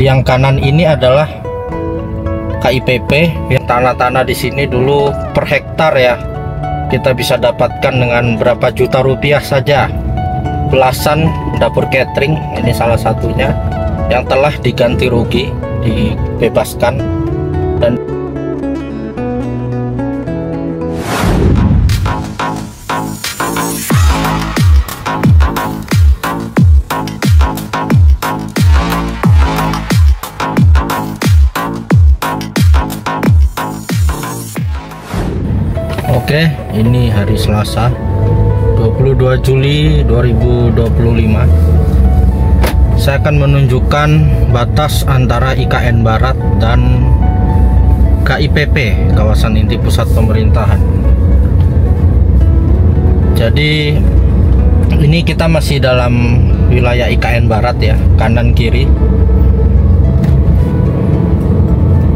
Yang kanan ini adalah KIPP. Yang tanah-tanah di sini dulu per hektar ya, kita bisa dapatkan dengan berapa juta rupiah saja. Belasan dapur catering, ini salah satunya yang telah diganti rugi, dibebaskan. Dan oke, ini hari Selasa 22 Juli 2025. Saya akan menunjukkan batas antara IKN Barat dan KIPP, kawasan inti pusat pemerintahan. Jadi ini kita masih dalam wilayah IKN Barat ya, kanan kiri.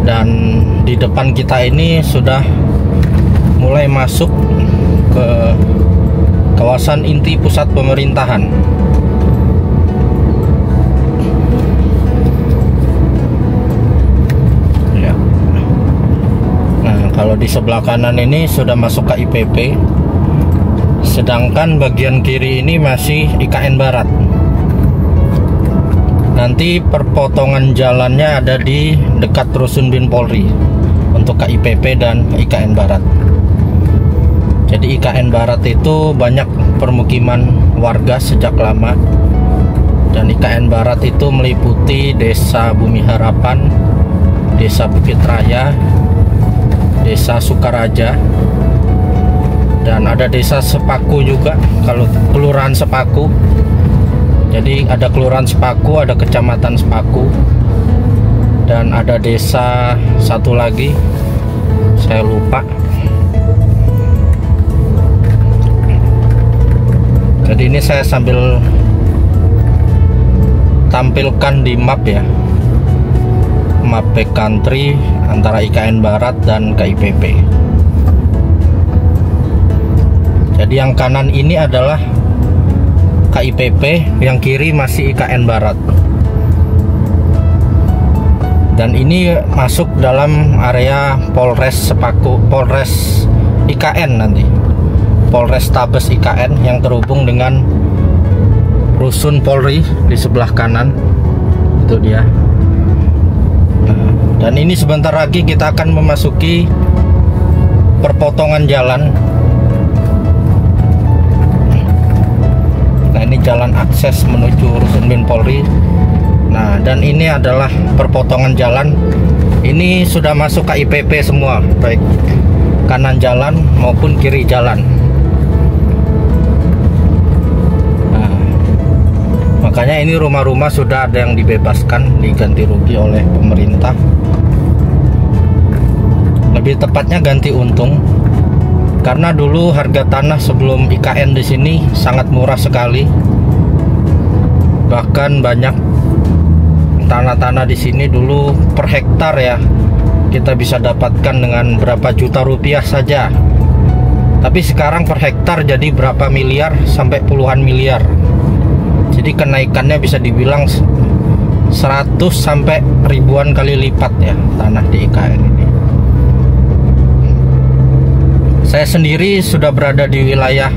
Dan di depan kita ini sudah mulai masuk ke kawasan inti pusat pemerintahan. Ya. Nah, kalau di sebelah kanan ini sudah masuk ke IPP, sedangkan bagian kiri ini masih IKN Barat. Nanti perpotongan jalannya ada di dekat Rusun Bin Polri untuk KIPP dan IKN Barat. Jadi IKN Barat itu banyak permukiman warga sejak lama, dan IKN Barat itu meliputi Desa Bumi Harapan, Desa Bukit Raya, Desa Sukaraja, dan ada Desa Sepaku juga, kalau Kelurahan Sepaku. Jadi ada Kelurahan Sepaku, ada Kecamatan Sepaku, dan ada desa satu lagi, saya lupa. Jadi ini saya sambil tampilkan di map ya, map backcountry antara IKN Barat dan KIPP. Jadi yang kanan ini adalah KIPP, yang kiri masih IKN Barat. Dan ini masuk dalam area Polres Sepaku, Polres IKN nanti, Polres Tabes IKN yang terhubung dengan Rusun Polri di sebelah kanan. Itu dia. Nah, dan ini sebentar lagi kita akan memasuki perpotongan jalan. Nah, ini jalan akses menuju Rusun Bin Polri. Nah, dan ini adalah perpotongan jalan. Ini sudah masuk ke IPP semua, baik kanan jalan maupun kiri jalan. Nah, makanya ini rumah-rumah sudah ada yang dibebaskan, diganti rugi oleh pemerintah. Lebih tepatnya ganti untung. Karena dulu harga tanah sebelum IKN di sini sangat murah sekali. Bahkan banyak tanah-tanah di sini dulu per hektar ya, kita bisa dapatkan dengan berapa juta rupiah saja. Tapi sekarang per hektar jadi berapa miliar sampai puluhan miliar. Jadi kenaikannya bisa dibilang 100 sampai ribuan kali lipat ya tanah di IKN ini. Saya sendiri sudah berada di wilayah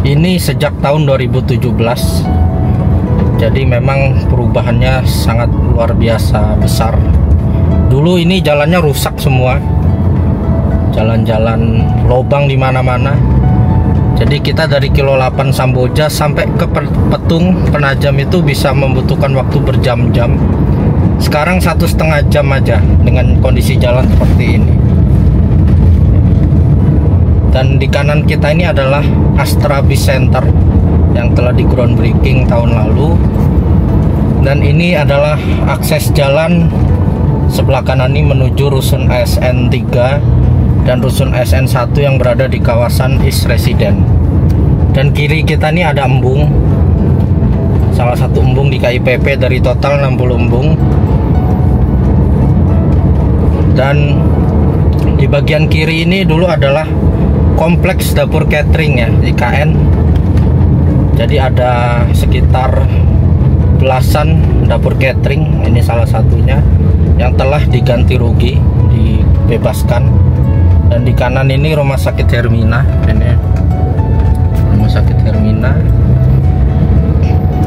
ini sejak tahun 2017. Jadi memang perubahannya sangat luar biasa besar. Dulu ini jalannya rusak semua, jalan-jalan lobang di mana-mana. Jadi kita dari kilo 8 Samboja sampai ke Petung Penajam itu bisa membutuhkan waktu berjam-jam. Sekarang 1,5 jam aja dengan kondisi jalan seperti ini. Dan di kanan kita ini adalah Astra Bis Center yang telah di groundbreaking tahun lalu. Dan ini adalah akses jalan sebelah kanan ini menuju Rusun ASN 3 dan Rusun ASN 1 yang berada di kawasan East Resident. Dan kiri kita ini ada embung, salah satu embung di KIPP dari total 60 embung. Dan di bagian kiri ini dulu adalah kompleks dapur catering ya, IKN. Jadi ada sekitar belasan dapur catering, ini salah satunya yang telah diganti rugi, dibebaskan. Dan di kanan ini Rumah Sakit Hermina, ini Rumah Sakit Hermina.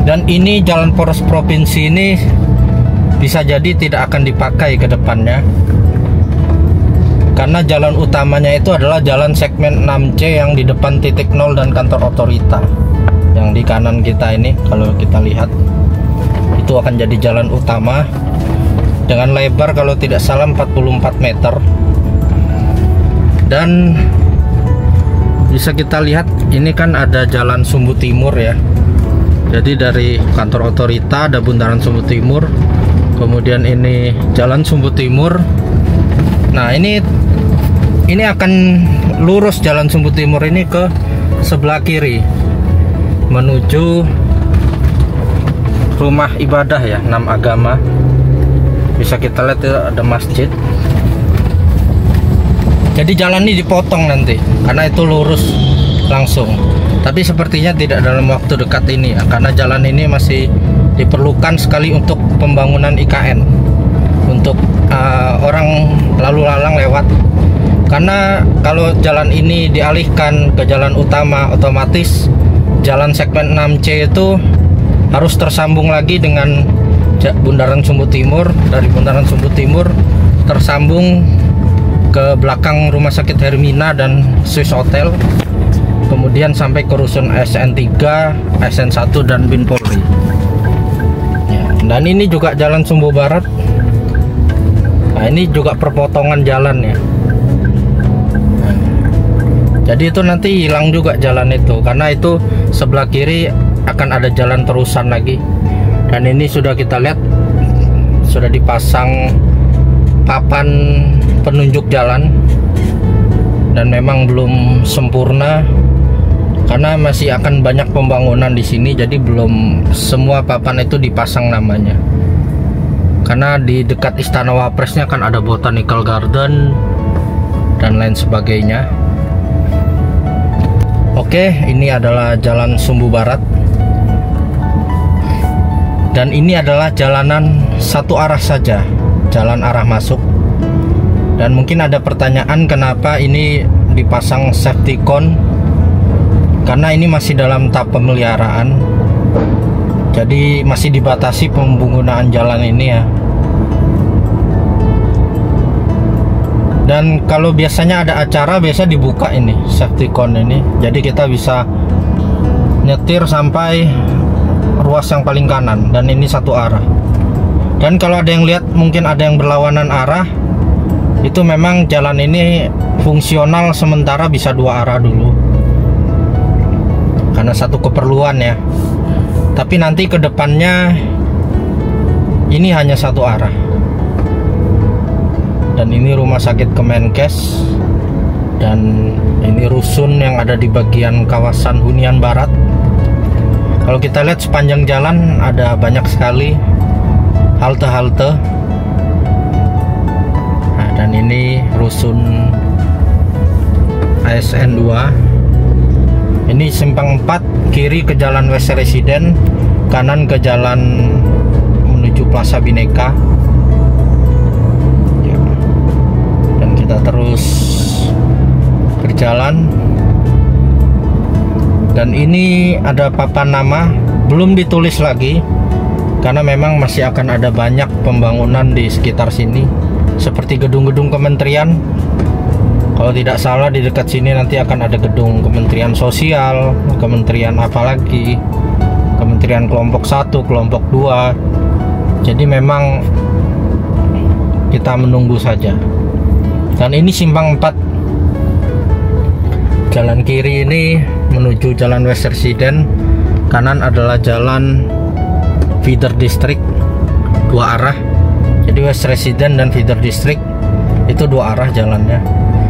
Dan ini jalan poros provinsi ini bisa jadi tidak akan dipakai ke depannya, karena jalan utamanya itu adalah jalan segmen 6C yang di depan titik 0 dan kantor otorita. Yang di kanan kita ini, kalau kita lihat, itu akan jadi jalan utama dengan lebar kalau tidak salah 44 meter. Dan bisa kita lihat ini kan ada jalan Sumbu Timur ya. Jadi dari kantor otorita ada bundaran Sumbu Timur, kemudian ini jalan Sumbu Timur. Nah, ini akan lurus jalan Sumbu Timur ini ke sebelah kiri menuju rumah ibadah ya, 6 agama. Bisa kita lihat ya, ada masjid. Jadi jalan ini dipotong nanti karena itu lurus langsung. Tapi sepertinya tidak dalam waktu dekat ini ya, karena jalan ini masih diperlukan sekali untuk pembangunan IKN, untuk orang lalu lalang lewat. Karena kalau jalan ini dialihkan ke jalan utama, otomatis jalan segmen 6C itu harus tersambung lagi dengan bundaran Sumbu Timur. Dari bundaran Sumbu Timur tersambung ke belakang Rumah Sakit Hermina dan Swiss Hotel, kemudian sampai ke rusun SN3, SN1 dan Bin Polri ya. Dan ini juga jalan Sumbu Barat. Nah, ini juga perpotongan jalan ya. Jadi itu nanti hilang juga jalan itu, karena itu sebelah kiri akan ada jalan terusan lagi. Dan ini sudah kita lihat sudah dipasang papan penunjuk jalan, dan memang belum sempurna karena masih akan banyak pembangunan di sini. Jadi belum semua papan itu dipasang namanya, karena di dekat Istana Wapresnya kan ada Botanical Garden dan lain sebagainya. Oke, ini adalah jalan Sumbu Barat, dan ini adalah jalanan satu arah saja, jalan arah masuk. Dan mungkin ada pertanyaan kenapa ini dipasang safety cone, karena ini masih dalam tahap pemeliharaan, jadi masih dibatasi penggunaan jalan ini ya. Dan kalau biasanya ada acara, biasa dibuka ini safety cone ini, jadi kita bisa nyetir sampai ruas yang paling kanan, dan ini satu arah. Dan kalau ada yang lihat mungkin ada yang berlawanan arah, itu memang jalan ini fungsional sementara bisa dua arah dulu karena satu keperluan ya. Tapi nanti ke depannya ini hanya satu arah. Dan ini Rumah Sakit Kemenkes, dan ini rusun yang ada di bagian kawasan Hunian Barat. Kalau kita lihat sepanjang jalan ada banyak sekali halte-halte. Nah, dan ini rusun ASN 2. Ini simpang 4, kiri ke jalan West Residen, kanan ke jalan menuju Plaza Bineka ya. Dan kita terus berjalan. Dan ini ada papan nama, belum ditulis lagi karena memang masih akan ada banyak pembangunan di sekitar sini, seperti gedung-gedung kementerian. Kalau tidak salah di dekat sini nanti akan ada gedung Kementerian Sosial, kementerian apalagi, kementerian kelompok 1, kelompok 2. Jadi memang kita menunggu saja. Dan ini simpang 4, jalan kiri ini menuju jalan West Residen, kanan adalah jalan Feeder District, dua arah. Jadi West Residen dan Feeder District itu dua arah jalannya.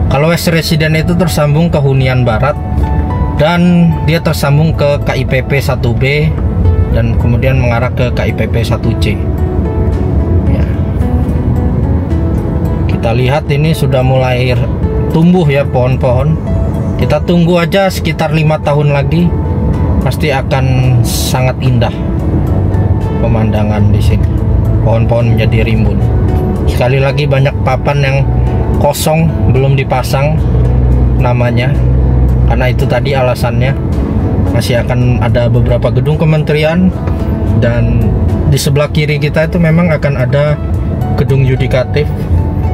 Kalau West Residen itu tersambung ke Hunian Barat, dan dia tersambung ke KIPP 1B dan kemudian mengarah ke KIPP 1C ya. Kita lihat ini sudah mulai tumbuh ya pohon-pohon. Kita tunggu aja sekitar 5 tahun lagi, pasti akan sangat indah. pemandangan di sini. Pohon-pohon menjadi rimbun. Sekali lagi banyak papan yang kosong belum dipasang namanya, karena itu tadi alasannya. Masih akan ada beberapa gedung kementerian, dan di sebelah kiri kita itu memang akan ada gedung yudikatif,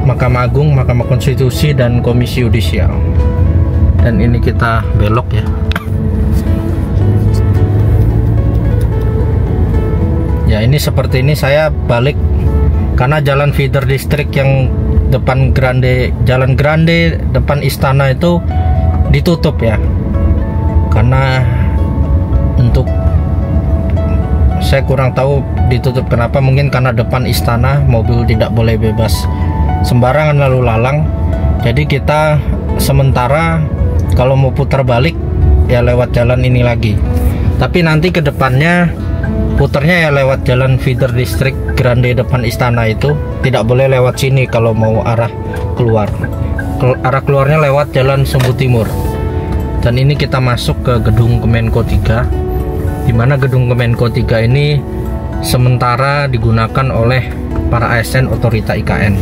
Mahkamah Agung, Mahkamah Konstitusi, dan Komisi Yudisial. Dan ini kita belok ya. Ya, ini seperti ini saya balik karena jalan feeder distrik yang depan Jalan Grande depan istana itu ditutup ya. Karena untuk saya kurang tahu ditutup kenapa, mungkin karena depan istana mobil tidak boleh bebas sembarangan lalu lalang. Jadi kita sementara kalau mau putar balik ya lewat jalan ini lagi. Tapi nanti ke depannya putarnya ya lewat jalan feeder distrik Grande depan istana itu, tidak boleh lewat sini kalau mau arah keluar. Arah keluarnya lewat jalan Sumbu Timur. Dan ini kita masuk ke gedung Kemenko 3, di mana gedung Kemenko 3 ini sementara digunakan oleh para ASN otorita IKN.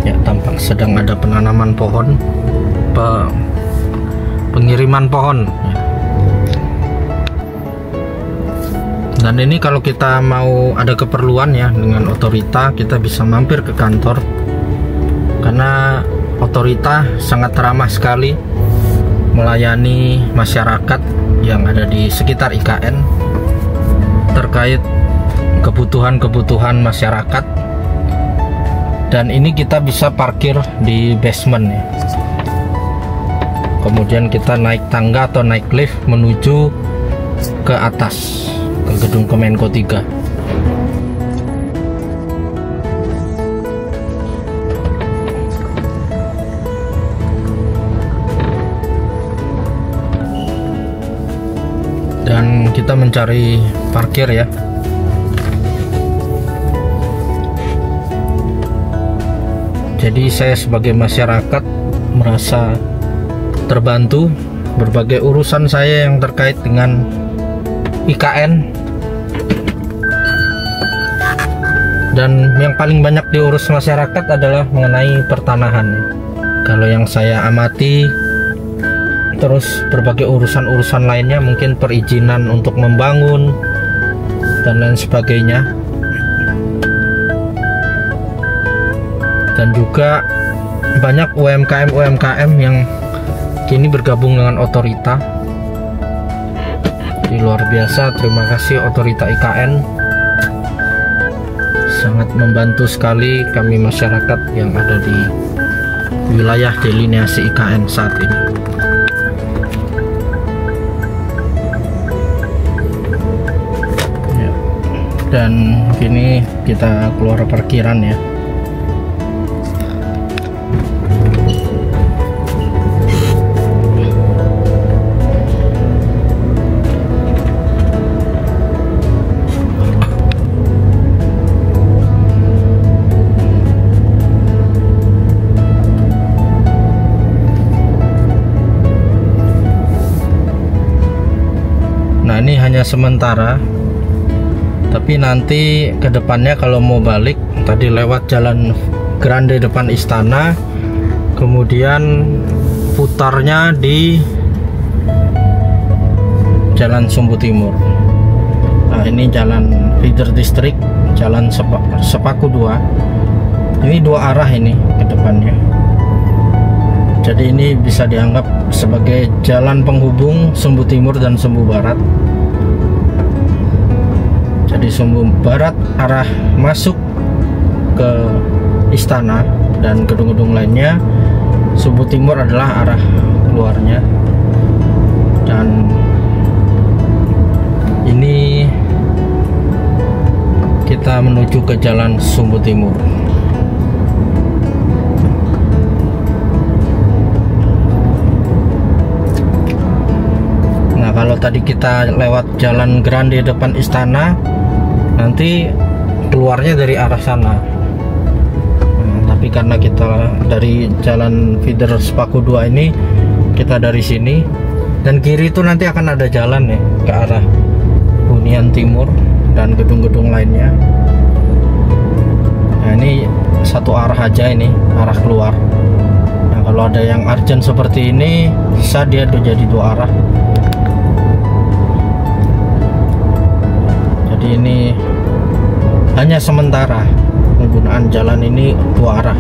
Ya, tampak sedang ada penanaman pohon, pengiriman pohon. Dan ini kalau kita mau ada keperluan ya dengan otorita, kita bisa mampir ke kantor, karena otorita sangat ramah sekali melayani masyarakat yang ada di sekitar IKN terkait kebutuhan-kebutuhan masyarakat. Dan ini kita bisa parkir di basement ya. Kemudian kita naik tangga atau naik lift menuju ke atas, ke gedung Kemenko 3. Dan kita mencari parkir ya. Jadi saya sebagai masyarakat merasa terbantu berbagai urusan saya yang terkait dengan IKN. Dan yang paling banyak diurus masyarakat adalah mengenai pertanahan. Kalau yang saya amati, terus berbagai urusan-urusan lainnya, mungkin perizinan untuk membangun dan lain sebagainya. Dan juga banyak UMKM yang kini bergabung dengan otorita. Jadi luar biasa, terima kasih otorita IKN, sangat membantu sekali kami masyarakat yang ada di wilayah delineasi IKN saat ini. Ya. Dan kini kita keluar parkiran ya. Nah, ini hanya sementara, tapi nanti kedepannya kalau mau balik tadi lewat jalan Grande depan istana, kemudian putarnya di jalan Sumbu Timur. Nah, ini jalan feeder distrik, jalan Sepaku 2. Ini dua arah ini ke depannya. Jadi ini bisa dianggap sebagai jalan penghubung Sumbu Timur dan Sumbu Barat. Jadi Sumbu Barat arah masuk ke istana dan gedung-gedung lainnya, Sumbu Timur adalah arah keluarnya. Dan ini kita menuju ke jalan Sumbu Timur. Nah, kalau tadi kita lewat jalan Grande depan istana, nanti keluarnya dari arah sana. Tapi karena kita dari jalan feeder Sepaku 2 ini, kita dari sini, dan kiri itu nanti akan ada jalan ya ke arah Hunian Timur dan gedung-gedung lainnya. Nah, ini satu arah aja, ini arah keluar. Nah, kalau ada yang urgent seperti ini bisa dia jadi dua arah. Jadi ini hanya sementara penggunaan jalan ini dua arah.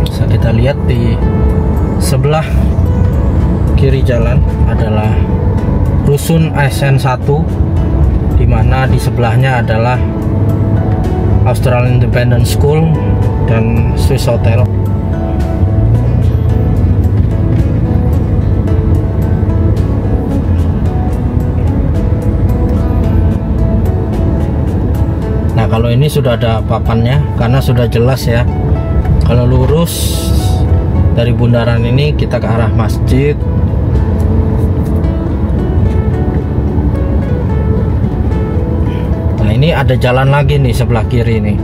Bisa kita lihat di sebelah kiri jalan adalah rusun ASN 1, di mana di sebelahnya adalah Australian Independent School dan Swiss Hotel. Nah, kalau ini sudah ada papannya karena sudah jelas ya. Kalau lurus dari bundaran ini kita ke arah masjid. Nah, ini ada jalan lagi nih sebelah kiri nih.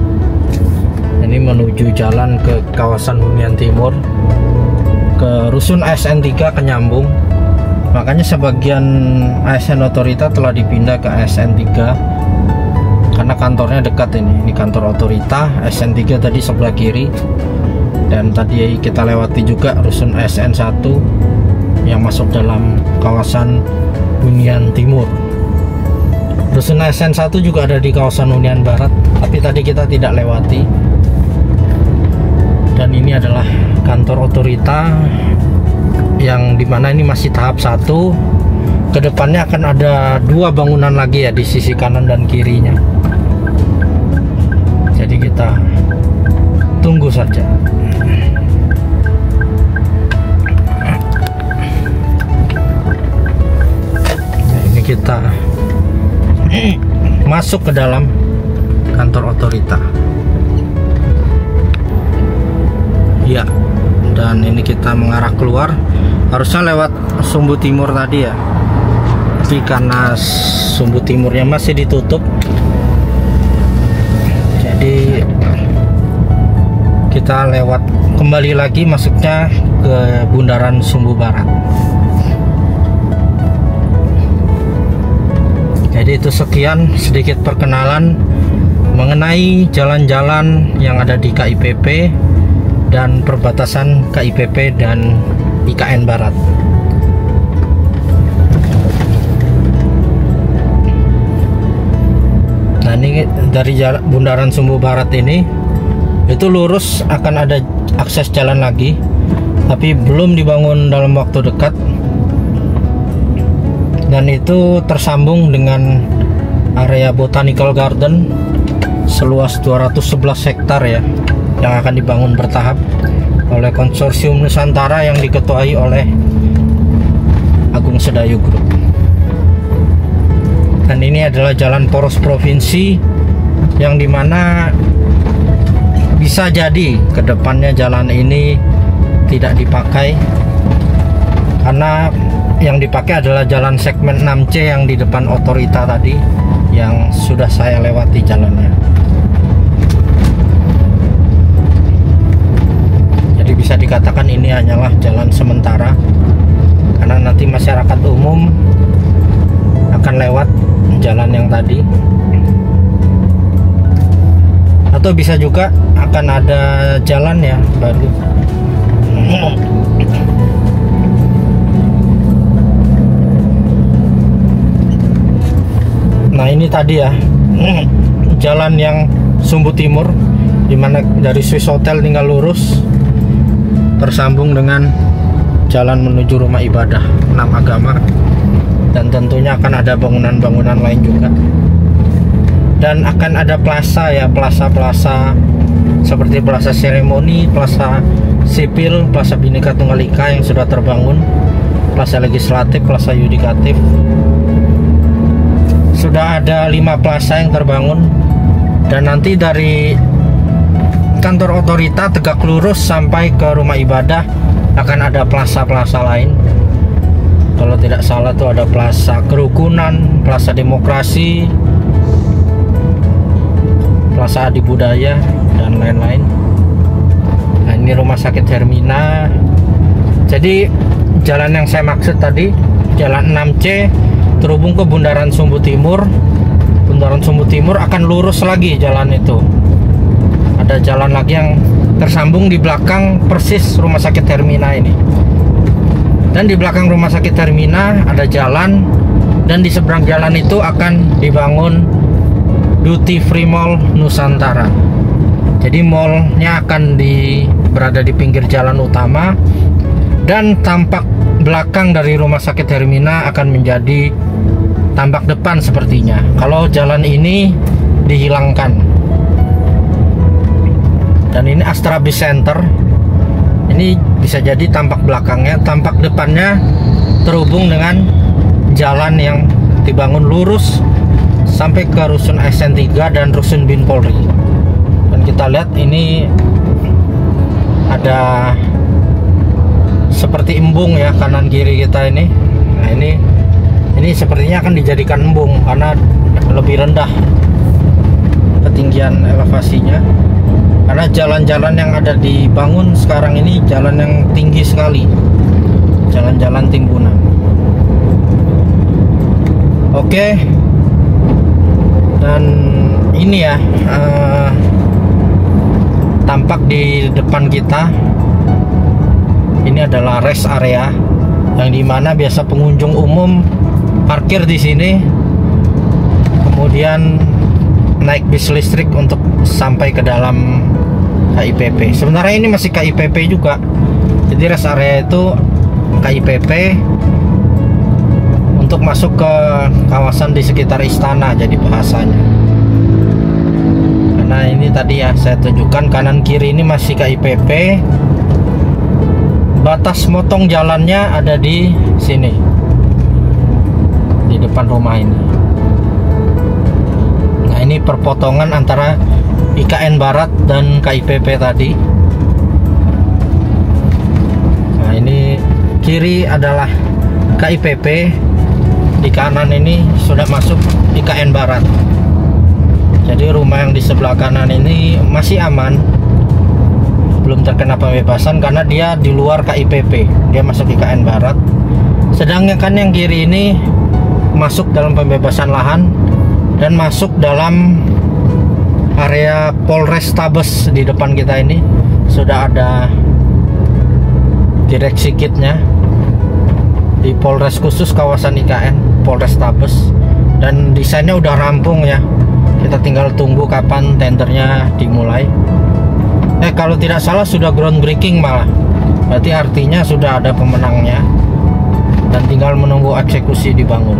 Ini menuju jalan ke kawasan Hunian Timur, ke rusun ASN 3 Kenyambung. Makanya sebagian ASN Otorita telah dipindah ke ASN 3 karena kantornya dekat ini. Ini kantor Otorita, ASN 3 tadi sebelah kiri. Dan tadi kita lewati juga rusun ASN 1 yang masuk dalam kawasan Hunian Timur. Rusun ASN 1 juga ada di kawasan Hunian Barat, tapi tadi kita tidak lewati. Dan ini adalah kantor Otorita yang dimana ini masih tahap 1. Kedepannya akan ada 2 bangunan lagi ya di sisi kanan dan kirinya. Jadi kita tunggu saja. Nah, ini kita masuk ke dalam kantor Otorita. Ya, dan ini kita mengarah keluar. Harusnya lewat Sumbu Timur tadi ya, tapi karena Sumbu Timurnya masih ditutup, jadi kita lewat kembali lagi, masuknya ke bundaran Sumbu Barat. Jadi itu sekian sedikit perkenalan mengenai jalan-jalan yang ada di KIPP dan perbatasan KIPP dan IKN Barat. Nah, ini dari bundaran Sumbu Barat ini, itu lurus akan ada akses jalan lagi, tapi belum dibangun dalam waktu dekat. Dan itu tersambung dengan area Botanical Garden seluas 211 hektar ya, yang akan dibangun bertahap oleh konsorsium Nusantara yang diketuai oleh Agung Sedayu Group. Dan ini adalah jalan poros provinsi yang dimana bisa jadi kedepannya jalan ini tidak dipakai, karena yang dipakai adalah jalan segmen 6C yang di depan Otorita tadi, yang sudah saya lewati jalannya. Jadi bisa dikatakan ini hanyalah jalan sementara, karena nanti masyarakat umum akan lewat jalan yang tadi, atau bisa juga akan ada jalan ya baru. Nah, ini tadi ya jalan yang Sumbu Timur, dimana dari Swiss Hotel tinggal lurus tersambung dengan jalan menuju rumah ibadah 6 agama, dan tentunya akan ada bangunan-bangunan lain juga. Dan akan ada plaza ya, plaza-plaza seperti plaza seremoni, plaza sipil, plaza Bhinneka Tunggal Ika yang sudah terbangun, plaza legislatif, plaza yudikatif. Sudah ada 5 plaza yang terbangun, dan nanti dari kantor Otorita tegak lurus sampai ke rumah ibadah akan ada plaza-plaza lain. Kalau tidak salah tuh ada plaza Kerukunan, plaza Demokrasi, plaza Adi Budaya, dan lain-lain. Nah, ini rumah sakit Hermina. Jadi jalan yang saya maksud tadi, jalan 6C terhubung ke Bundaran Sumbu Timur. Bundaran Sumbu Timur akan lurus lagi jalan itu. Ada jalan lagi yang tersambung di belakang persis Rumah Sakit Hermina ini. Dan di belakang Rumah Sakit Hermina ada jalan, dan di seberang jalan itu akan dibangun Duty Free Mall Nusantara. Jadi mallnya akan berada di pinggir jalan utama, dan tampak belakang dari Rumah Sakit Hermina akan menjadi tampak depan sepertinya kalau jalan ini dihilangkan. Dan ini Astra Bis Center. Ini bisa jadi tampak belakangnya, tampak depannya terhubung dengan jalan yang dibangun lurus sampai ke Rusun SN3 dan Rusun Bin Polri. Dan kita lihat ini ada seperti embung ya kanan kiri kita ini. Nah, ini sepertinya akan dijadikan embung karena lebih rendah ketinggian elevasinya. Karena jalan-jalan yang ada dibangun sekarang ini jalan yang tinggi sekali, jalan-jalan timbunan. Oke, dan ini ya tampak di depan kita ini adalah rest area yang dimana biasa pengunjung umum parkir di sini, kemudian naik bis listrik untuk sampai ke dalam KIPP. Sebenarnya ini masih KIPP juga, jadi rest area itu KIPP untuk masuk ke kawasan di sekitar istana jadi bahasanya. Karena ini tadi ya saya tunjukkan kanan kiri ini masih KIPP. Batas motong jalannya ada di sini, di depan rumah ini. Nah, ini perpotongan antara IKN Barat dan KIPP tadi. Nah, ini kiri adalah KIPP, di kanan ini sudah masuk IKN Barat. Jadi rumah yang di sebelah kanan ini masih aman, belum terkena pembebasan karena dia di luar KIPP, dia masuk IKN Barat. Sedangkan yang kiri ini masuk dalam pembebasan lahan dan masuk dalam area Polrestabes. Di depan kita ini sudah ada direksi kitnya di Polres khusus kawasan IKN Polrestabes, dan desainnya udah rampung ya. Kita tinggal tunggu kapan tendernya dimulai. Kalau tidak salah sudah groundbreaking malah, berarti artinya sudah ada pemenangnya dan tinggal menunggu eksekusi dibangun.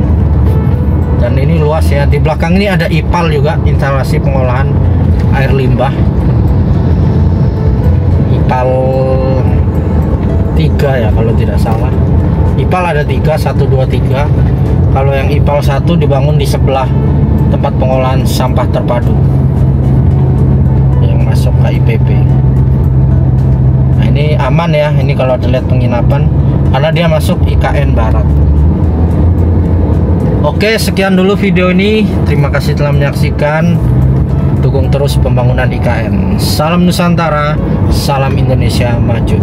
Dan ini luas ya, di belakang ini ada IPAL juga, instalasi pengolahan air limbah. IPAL 3 ya kalau tidak salah. IPAL ada 3, 1, 2, 3. Kalau yang IPAL 1 dibangun di sebelah tempat pengolahan sampah terpadu yang masuk KIPP. Nah, ini aman ya, ini kalau dilihat penginapan karena dia masuk IKN Barat. Oke, sekian dulu video ini. Terima kasih telah menyaksikan. Dukung terus pembangunan IKN. Salam Nusantara, salam Indonesia maju.